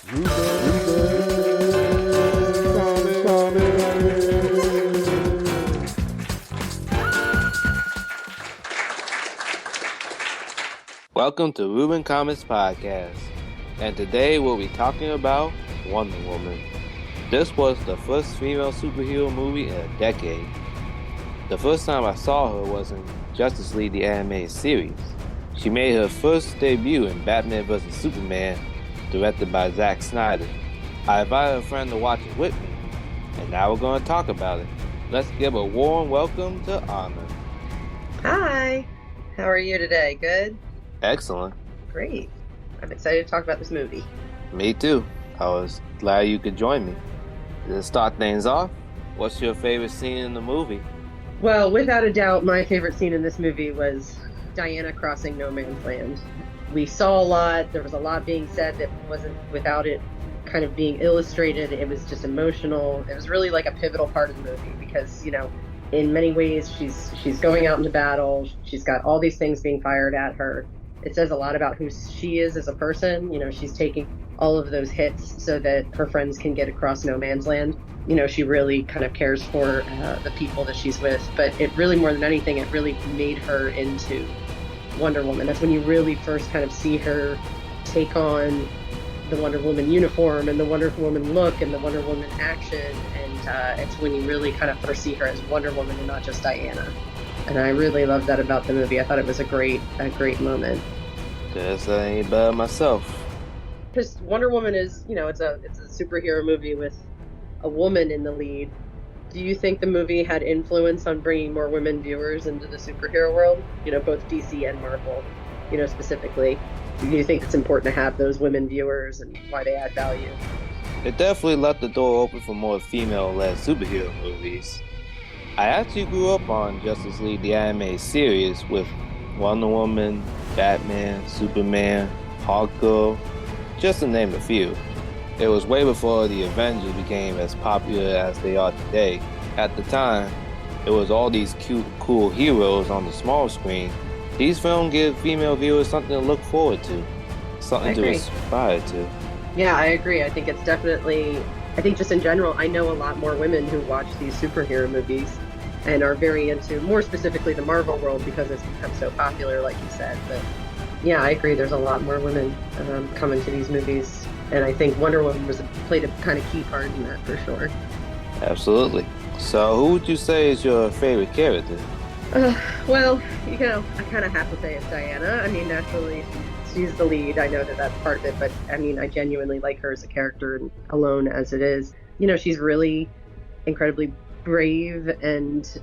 Welcome to Ruben Comics Podcast, and today we'll be talking about Wonder Woman. This was the first female superhero movie in a decade. The first time I saw her was in Justice League the Animated Series. She made her first debut in Batman vs. Superman, directed by Zack Snyder. I invited a friend to watch it with me, and now we're going to talk about it. Let's give a warm welcome to Anna. Hi, how are you today? Good? Excellent. Great. I'm excited to talk about this movie. Me too. I was glad you could join me. To start things off, what's your favorite scene in the movie? Well, without a doubt, my favorite scene in this movie was Diana crossing no man's land. We saw a lot. There was a lot being said that wasn't without it kind of being illustrated. It was just emotional. It was really like a pivotal part of the movie because, in many ways, she's going out into battle. She's got all these things being fired at her. It says a lot about who she is as a person. She's taking all of those hits so that her friends can get across no man's land. She really kind of cares for the people that she's with. But it really, more than anything, it really made her into Wonder Woman. That's when you really first kind of see her take on the Wonder Woman uniform and the Wonder Woman look and the Wonder Woman action. And it's when you really kind of first see her as Wonder Woman and not just Diana. And I really loved that about the movie. I thought it was a great moment. Just ain't bad myself. Because Wonder Woman is, it's a superhero movie with a woman in the lead. Do you think the movie had influence on bringing more women viewers into the superhero world? Both DC and Marvel, specifically. Do you think it's important to have those women viewers and why they add value? It definitely left the door open for more female-led superhero movies. I actually grew up on Justice League the Animated Series with Wonder Woman, Batman, Superman, Hawkgirl, just to name a few. It was way before the Avengers became as popular as they are today. At the time, it was all these cute, cool heroes on the small screen. These films give female viewers something to look forward to, something to aspire to. Yeah, I agree. I think it's definitely, just in general, I know a lot more women who watch these superhero movies and are very into, more specifically, the Marvel world because it's become so popular, like you said. But yeah, I agree. There's a lot more women coming to these movies. And I think Wonder Woman played a kind of key part in that for sure. Absolutely. So who would you say is your favorite character? Well, I kind of have to say it's Diana. I mean, naturally, she's the lead. I know that that's part of it. But, I genuinely like her as a character and alone as it is. She's really incredibly brave and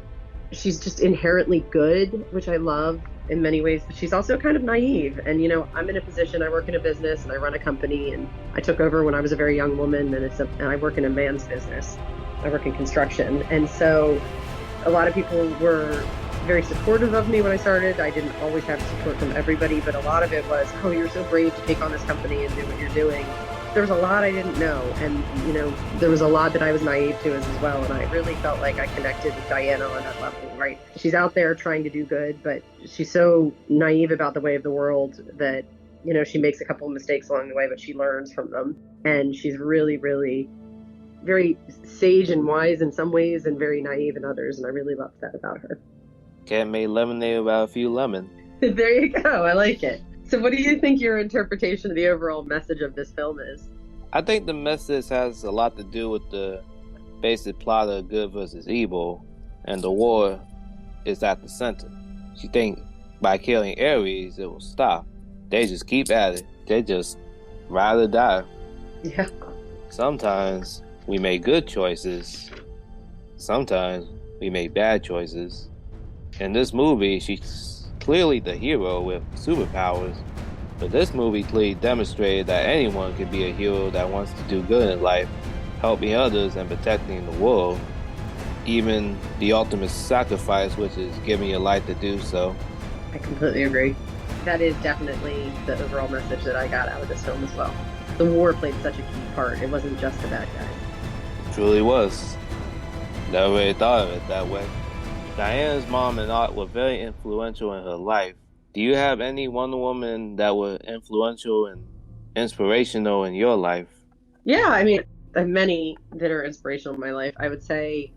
she's just inherently good, which I love in many ways, but she's also kind of naive. And, I'm in a position, I work in a business and I run a company and I took over when I was a very young woman and I work in a man's business. I work in construction. And so a lot of people were very supportive of me when I started. I didn't always have support from everybody, but a lot of it was, oh, you're so brave to take on this company and do what you're doing. There was a lot I didn't know, and there was a lot that I was naive to as well, and I really felt like I connected with Diana on that level, right? She's out there trying to do good, but she's so naive about the way of the world that, she makes a couple of mistakes along the way, but she learns from them, and she's really, really very sage and wise in some ways and very naive in others, and I really loved that about her. Can't make lemonade without a few lemons. There you go, I like it. So what do you think your interpretation of the overall message of this film is? I think the message has a lot to do with the basic plot of good versus evil, and the war is at the center. She thinks by killing Ares it will stop. They just keep at it. They just ride or die. Yeah. Sometimes we make good choices. Sometimes we make bad choices. In this movie, she's clearly the hero with superpowers, but this movie clearly demonstrated that anyone can be a hero that wants to do good in life, helping others and protecting the world, even the ultimate sacrifice, which is giving your life to do so. I completely agree. That is definitely the overall message that I got out of this film as well. The war played such a key part. It wasn't just the bad guys. It truly was. Never really thought of it that way. Diana's mom and aunt were very influential in her life. Do you have any Wonder Woman that were influential and inspirational in your life? Yeah, I mean, I have many that are inspirational in my life. I would say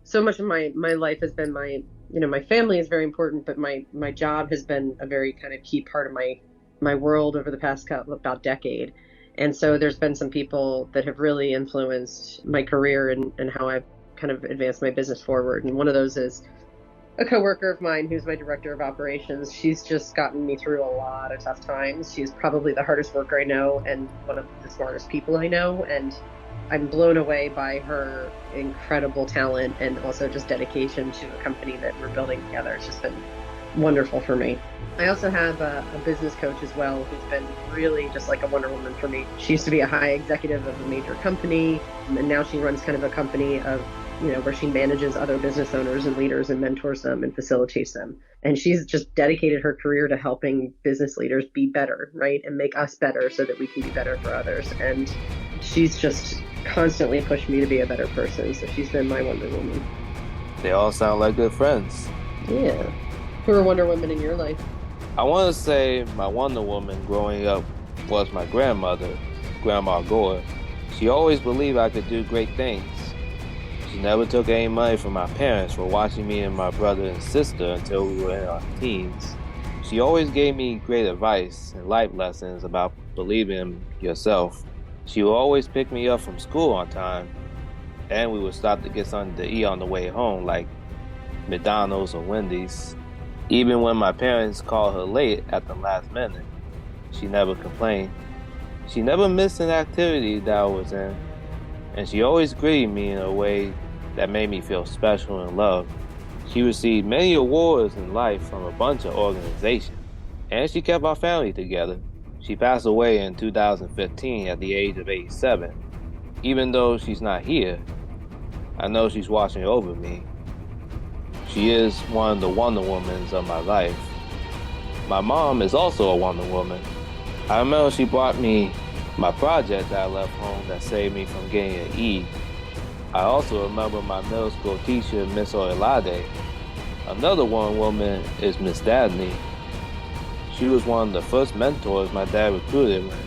so much of my life has been my family is very important, but my job has been a very kind of key part of my world over the past couple, about decade. And so there's been some people that have really influenced my career and how I've kind of advanced my business forward. And one of those is a coworker of mine who's my director of operations. She's just gotten me through a lot of tough times. She's probably the hardest worker I know and one of the smartest people I know. And I'm blown away by her incredible talent and also just dedication to a company that we're building together. It's just been wonderful for me. I also have a business coach as well who's been really just like a Wonder Woman for me. She used to be a high executive of a major company, and now she runs kind of a company of where she manages other business owners and leaders and mentors them and facilitates them. And she's just dedicated her career to helping business leaders be better, right? And make us better so that we can be better for others. And she's just constantly pushed me to be a better person. So she's been my Wonder Woman. They all sound like good friends. Yeah. Who are Wonder Woman in your life? I want to say my Wonder Woman growing up was my grandmother, Grandma Gore. She always believed I could do great things. She never took any money from my parents for watching me and my brother and sister until we were in our teens. She always gave me great advice and life lessons about believing in yourself. She would always pick me up from school on time, and we would stop to get something to eat on the way home, like McDonald's or Wendy's. Even when my parents called her late at the last minute, she never complained. She never missed an activity that I was in, and she always greeted me in a way that made me feel special and loved. She received many awards in life from a bunch of organizations, and she kept our family together. She passed away in 2015 at the age of 87. Even though she's not here, I know she's watching over me. She is one of the Wonder Womans of my life. My mom is also a Wonder Woman. I remember she brought me my project that I left home that saved me from getting an E. I also remember my middle school teacher, Miss Oilade. Another Wonder Woman is Miss Dabney. She was one of the first mentors my dad recruited when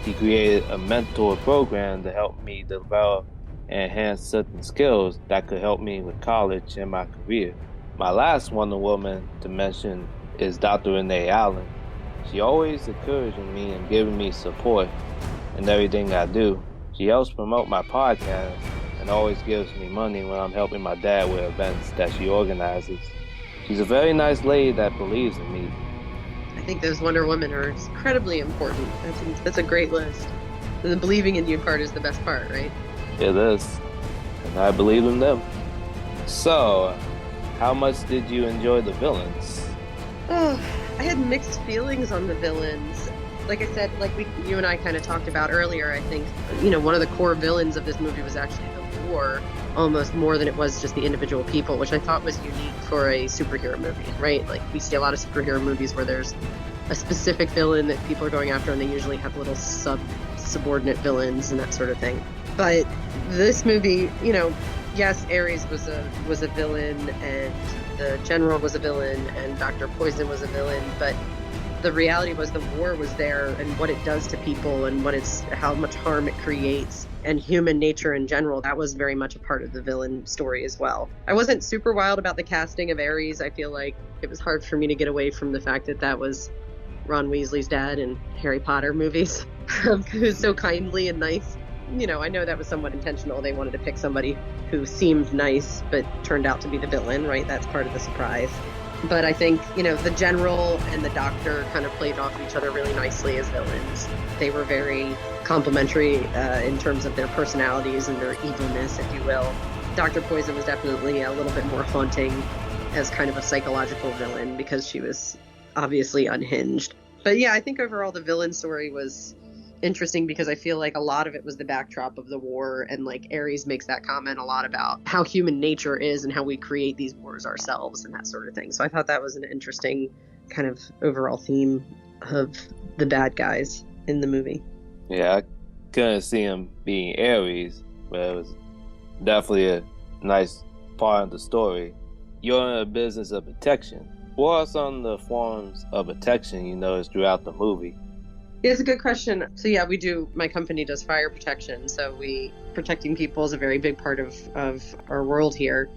he created a mentor program to help me develop and enhance certain skills that could help me with college and my career. My last Wonder Woman to mention is Dr. Renee Allen. She always encouraging me and giving me support in everything I do. She helps promote my podcast and always gives me money when I'm helping my dad with events that she organizes. She's a very nice lady that believes in me. I think those Wonder Women are incredibly important. That's a great list. And the believing in you part is the best part, right? It is. And I believe in them. So, how much did you enjoy the villains? Oh, I had mixed feelings on the villains. Like I said, you and I kind of talked about earlier, I think, one of the core villains of this movie was actually the war, almost more than it was just the individual people, which I thought was unique for a superhero movie, right? Like, we see a lot of superhero movies where there's a specific villain that people are going after, and they usually have little subordinate villains and that sort of thing. But this movie, yes, Ares was a villain, and the general was a villain, and Dr. Poison was a villain, but the reality was the war was there, and what it does to people, and how much harm it creates, and human nature in general. That was very much a part of the villain story as well. I wasn't super wild about the casting of Ares. I feel like it was hard for me to get away from the fact that was Ron Weasley's dad in Harry Potter movies, who's so kindly and nice. I know that was somewhat intentional. They wanted to pick somebody who seemed nice but turned out to be the villain, right? That's part of the surprise. But I think, the general and the doctor kind of played off each other really nicely as villains. They were very complementary in terms of their personalities and their evilness, if you will. Dr. Poison was definitely a little bit more haunting as kind of a psychological villain because she was obviously unhinged. But yeah, I think overall the villain story was interesting because I feel like a lot of it was the backdrop of the war, and like Ares makes that comment a lot about how human nature is and how we create these wars ourselves and that sort of thing. So I thought that was an interesting kind of overall theme of the bad guys in the movie. Yeah, I couldn't see him being Ares, but it was definitely a nice part of the story. You're in a business of protection. What are some of the forms of protection you notice throughout the movie? It's a good question. So yeah, my company does fire protection. So protecting people is a very big part of our world here.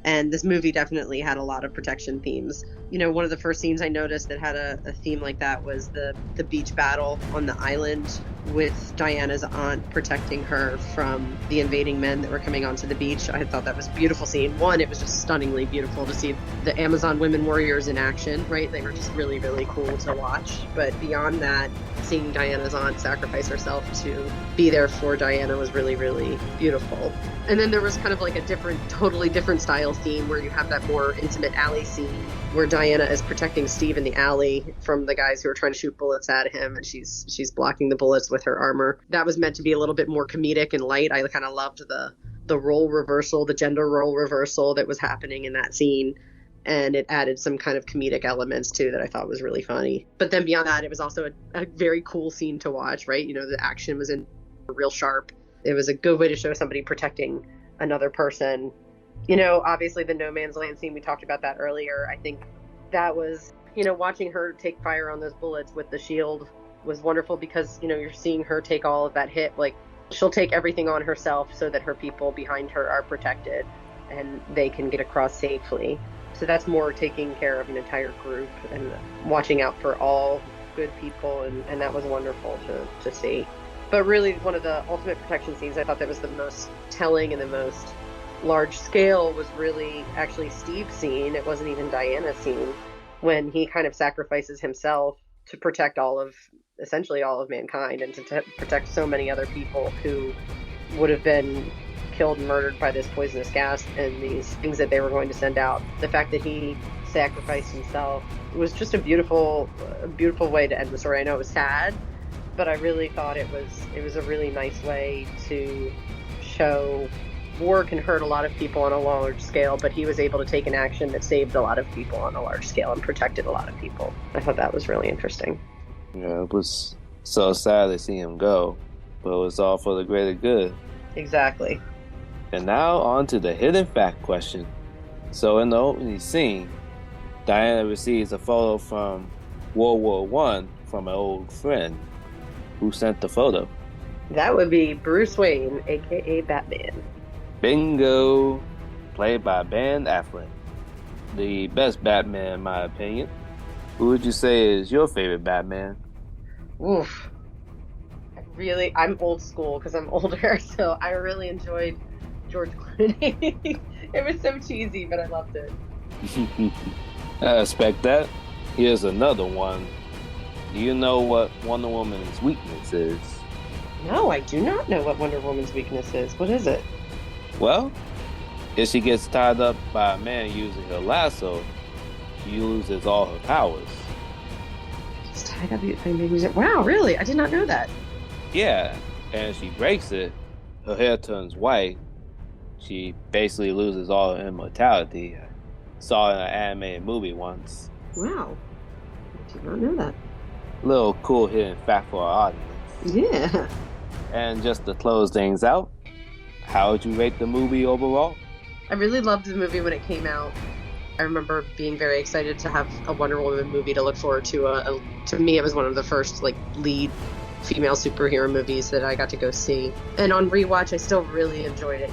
And this movie definitely had a lot of protection themes. One of the first scenes I noticed that had a theme like that was the beach battle on the island with Diana's aunt protecting her from the invading men that were coming onto the beach. I thought that was a beautiful scene. One, it was just stunningly beautiful to see the Amazon women warriors in action, right? They were just really, really cool to watch. But beyond that, seeing Diana's aunt sacrifice herself to be there for Diana was really, really beautiful. And then there was kind of like a totally different style scene where you have that more intimate alley scene where Diana is protecting Steve in the alley from the guys who are trying to shoot bullets at him, and she's blocking the bullets with her armor. That was meant to be a little bit more comedic and light. I kind of loved the role reversal, the gender role reversal that was happening in that scene. And it added some kind of comedic elements too that I thought was really funny. But then beyond that, it was also a very cool scene to watch, right? The action was in real sharp. It was a good way to show somebody protecting another person. Obviously the no man's land scene, we talked about that earlier. I think that was, watching her take fire on those bullets with the shield was wonderful because, you're seeing her take all of that hit. Like, she'll take everything on herself so that her people behind her are protected and they can get across safely. So that's more taking care of an entire group and watching out for all good people, and that was wonderful to see. But really, one of the ultimate protection scenes I thought that was the most telling and the most large scale was really actually Steve's scene. It wasn't even Diana's scene, when he kind of sacrifices himself to protect essentially all of mankind, and to protect so many other people who would have been killed and murdered by this poisonous gas and these things that they were going to send out. The fact that he sacrificed himself was just a beautiful way to end the story. I know it was sad, but I really thought it was a really nice way to show war can hurt a lot of people on a large scale, but he was able to take an action that saved a lot of people on a large scale and protected a lot of people. I thought that was really interesting. Yeah, it was so sad to see him go, but it was all for the greater good. Exactly. And now on to the hidden fact question. So in the opening scene, Diana receives a photo from World War I from an old friend. Who sent the photo? That would be Bruce Wayne, aka Batman. Bingo! Played by Ben Affleck. The best Batman in my opinion. Who would you say is your favorite Batman? Oof. I'm old school because I'm older, so I really enjoyed George Clooney. It was so cheesy, but I loved it. I expect that. Here's another one. Do you know what Wonder Woman's weakness is? No, I do not know what Wonder Woman's weakness is. What is it? Well, if she gets tied up by a man using her lasso, she loses all her powers. She's tied up by a man using... Wow, really? I did not know that. Yeah, and if she breaks it, her hair turns white. She basically loses all her immortality. I saw it in an animated movie once. Wow. I did not know that. Little cool hidden fact for our audience. Yeah. And just to close things out, how would you rate the movie overall? I really loved the movie when it came out. I remember being very excited to have a Wonder Woman movie to look forward to. To me, it was one of the first lead female superhero movies that I got to go see. And on rewatch, I still really enjoyed it.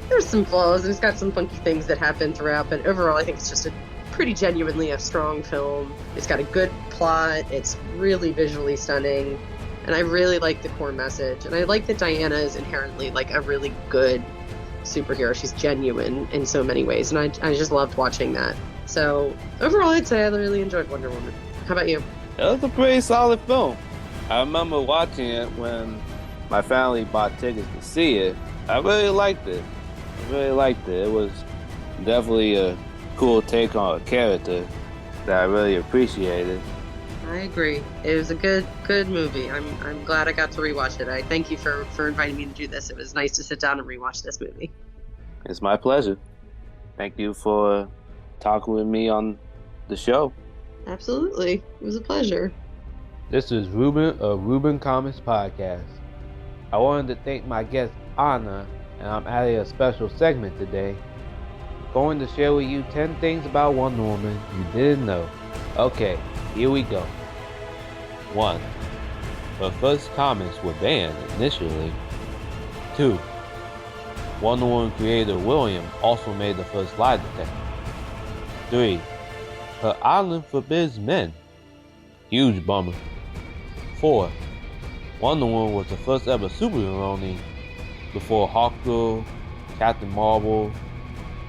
There's some flaws and it's got some funky things that happen throughout, but overall, I think it's just pretty genuinely a strong film. It's got a good plot. It's really visually stunning. And I really like the core message. And I like that Diana is inherently a really good superhero. She's genuine in so many ways. And I just loved watching that. So overall, I'd say I really enjoyed Wonder Woman. How about you? It was a pretty solid film. I remember watching it when my family bought tickets to see it. I really liked it. It was definitely a cool take on a character that I really appreciated. I agree. It was a good movie. I'm glad I got to rewatch it. I thank you for inviting me to do this. It was nice to sit down and rewatch this movie. It's my pleasure. Thank you for talking with me on the show. Absolutely. It was a pleasure. This is Ruben of Ruben Comics Podcast. I wanted to thank my guest Anna, and I'm adding a special segment today. I'm going to share with you 10 things about Wonder Woman you didn't know. Okay, here we go. 1. Her first comics were banned initially. 2. Wonder Woman creator William also made the first lie detector. 3. Her island forbids men. Huge bummer. 4. Wonder Woman was the first ever superhero name before Hawkgirl, Captain Marvel,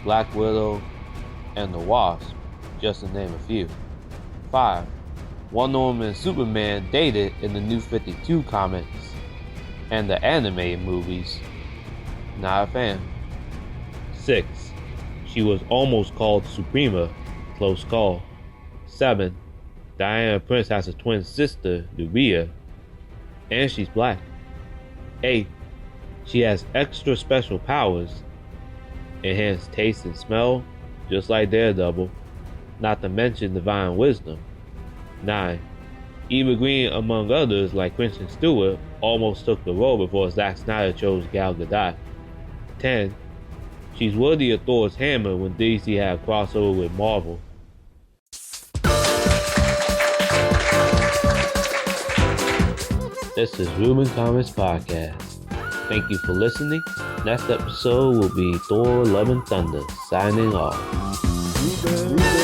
Black Widow, and the Wasp, just to name a few. 5. Wonder Woman and Superman dated in the New 52 comics and the animated movies. Not a fan. 6. She was almost called Suprema, close call. 7. Diana Prince has a twin sister, Luria, and she's black. 8. She has extra special powers, enhanced taste and smell, just like Daredevil, not to mention divine wisdom. 9. Eva Green, among others like Kristen Stewart, almost took the role before Zack Snyder chose Gal Gadot. 10. She's worthy of Thor's hammer when DC had a crossover with Marvel. This is Ruben Comics Podcast. Thank you for listening. Next episode will be Thor Love and Thunder, signing off. Ruben.